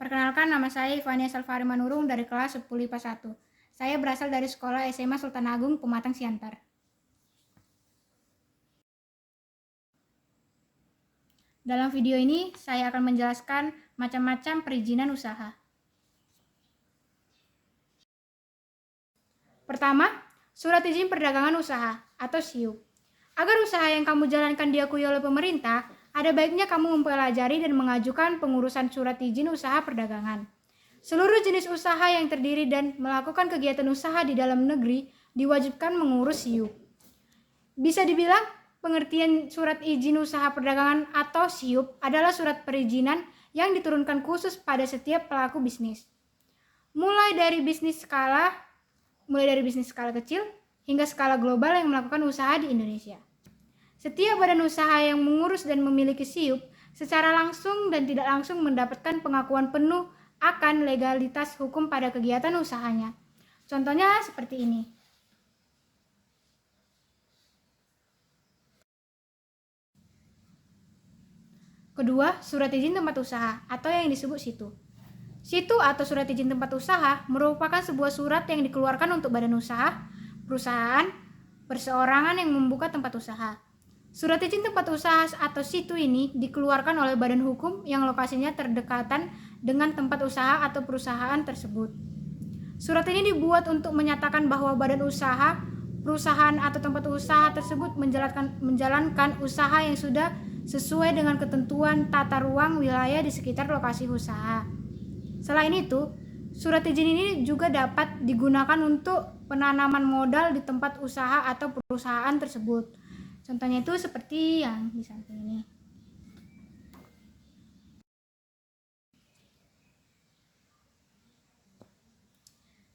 Perkenalkan, nama saya Ivania Salvari Manurung dari kelas 10 IPA 1. Saya berasal dari sekolah SMA Sultan Agung, Pematang Siantar. Dalam video ini, saya akan menjelaskan macam-macam perizinan usaha. Pertama, Surat Izin Perdagangan Usaha atau SIUP. Agar usaha yang kamu jalankan diakui oleh pemerintah, ada baiknya kamu mempelajari dan mengajukan pengurusan surat izin usaha perdagangan. Seluruh jenis usaha yang terdiri dan melakukan kegiatan usaha di dalam negeri diwajibkan mengurus SIUP. Bisa dibilang, pengertian surat izin usaha perdagangan atau SIUP adalah surat perizinan yang diturunkan khusus pada setiap pelaku bisnis. Mulai dari bisnis skala kecil hingga skala global yang melakukan usaha di Indonesia. Setiap badan usaha yang mengurus dan memiliki SIUP secara langsung dan tidak langsung mendapatkan pengakuan penuh akan legalitas hukum pada kegiatan usahanya. Contohnya seperti ini. Kedua, surat izin tempat usaha atau yang disebut SITU. SITU atau surat izin tempat usaha merupakan sebuah surat yang dikeluarkan untuk badan usaha, perusahaan, perseorangan yang membuka tempat usaha. Surat izin tempat usaha atau SITU ini dikeluarkan oleh badan hukum yang lokasinya terdekatan dengan tempat usaha atau perusahaan tersebut. Surat ini dibuat untuk menyatakan bahwa badan usaha, perusahaan atau tempat usaha tersebut menjalankan usaha yang sudah sesuai dengan ketentuan tata ruang wilayah di sekitar lokasi usaha. Selain itu, surat izin ini juga dapat digunakan untuk penanaman modal di tempat usaha atau perusahaan tersebut. Contohnya itu seperti yang di samping ini.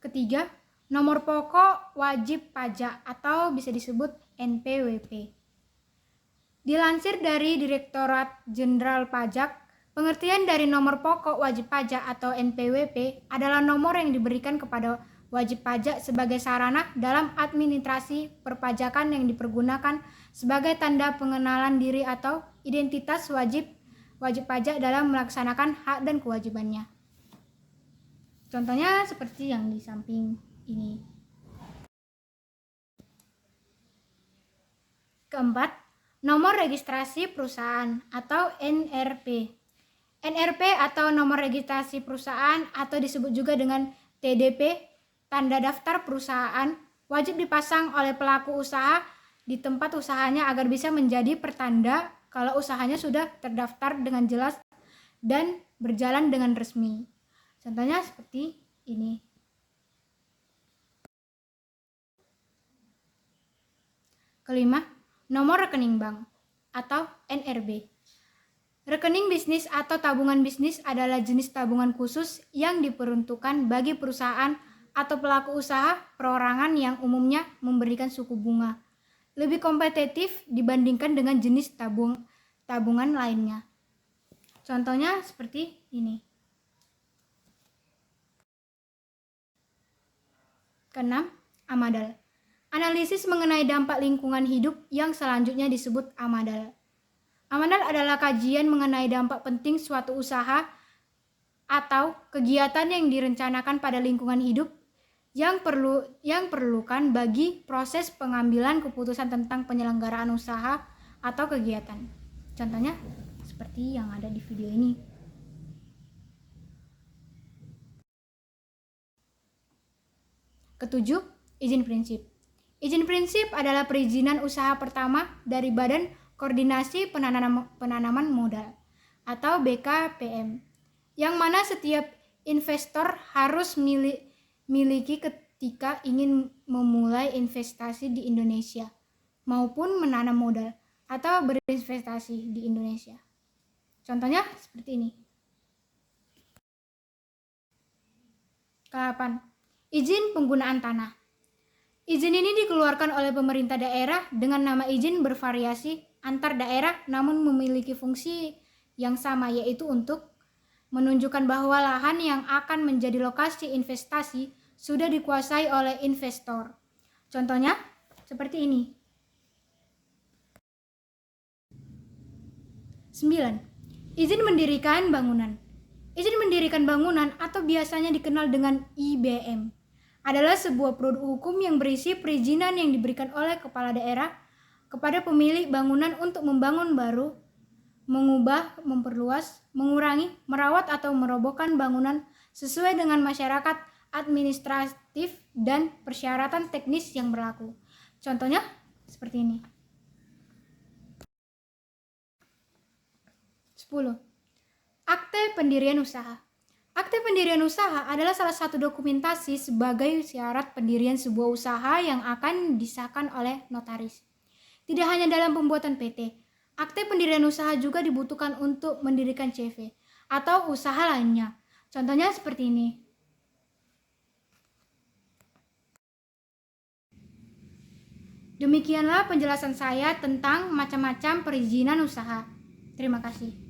Ketiga, nomor pokok wajib pajak atau bisa disebut NPWP. Dilansir dari Direktorat Jenderal Pajak, pengertian dari nomor pokok wajib pajak atau NPWP adalah nomor yang diberikan kepada wajib pajak sebagai sarana dalam administrasi perpajakan yang dipergunakan sebagai tanda pengenalan diri atau identitas wajib pajak dalam melaksanakan hak dan kewajibannya. Contohnya seperti yang di samping ini. Keempat, nomor registrasi perusahaan atau NRP. NRP atau nomor registrasi perusahaan atau disebut juga dengan TDP, tanda daftar perusahaan, wajib dipasang oleh pelaku usaha di tempat usahanya agar bisa menjadi pertanda kalau usahanya sudah terdaftar dengan jelas dan berjalan dengan resmi. Contohnya seperti ini. Kelima, nomor rekening bank atau NRB. Rekening bisnis atau tabungan bisnis adalah jenis tabungan khusus yang diperuntukkan bagi perusahaan atau pelaku usaha perorangan yang umumnya memberikan suku bunga lebih kompetitif dibandingkan dengan jenis tabungan lainnya. Contohnya seperti ini. Keenam, AMADAL. Analisis mengenai dampak lingkungan hidup yang selanjutnya disebut AMADAL. AMADAL adalah kajian mengenai dampak penting suatu usaha atau kegiatan yang direncanakan pada lingkungan hidup yang perlukan bagi proses pengambilan keputusan tentang penyelenggaraan usaha atau kegiatan. Contohnya seperti yang ada di video ini. Ketujuh, izin prinsip. Izin prinsip adalah perizinan usaha pertama dari Badan Koordinasi Penanaman Modal atau BKPM, yang mana setiap investor harus miliki ketika ingin memulai investasi di Indonesia maupun menanam modal atau berinvestasi di Indonesia. Contohnya seperti ini. Ke-8, izin penggunaan tanah. Izin ini dikeluarkan oleh pemerintah daerah dengan nama izin bervariasi antar daerah namun memiliki fungsi yang sama, yaitu untuk menunjukkan bahwa lahan yang akan menjadi lokasi investasi sudah dikuasai oleh investor. Contohnya seperti ini. 9. Izin mendirikan bangunan. Izin mendirikan bangunan atau biasanya dikenal dengan IBM adalah sebuah produk hukum yang berisi perizinan yang diberikan oleh kepala daerah kepada pemilik bangunan untuk membangun baru, mengubah, memperluas, mengurangi, merawat atau merobohkan bangunan sesuai dengan masyarakat administratif dan persyaratan teknis yang berlaku. Contohnya seperti ini. 10. Akte pendirian usaha. Akte pendirian usaha adalah salah satu dokumentasi sebagai syarat pendirian sebuah usaha yang akan disahkan oleh notaris. Tidak hanya dalam pembuatan PT, akte pendirian usaha juga dibutuhkan untuk mendirikan CV atau usaha lainnya. Contohnya seperti ini. Demikianlah penjelasan saya tentang macam-macam perizinan usaha. Terima kasih.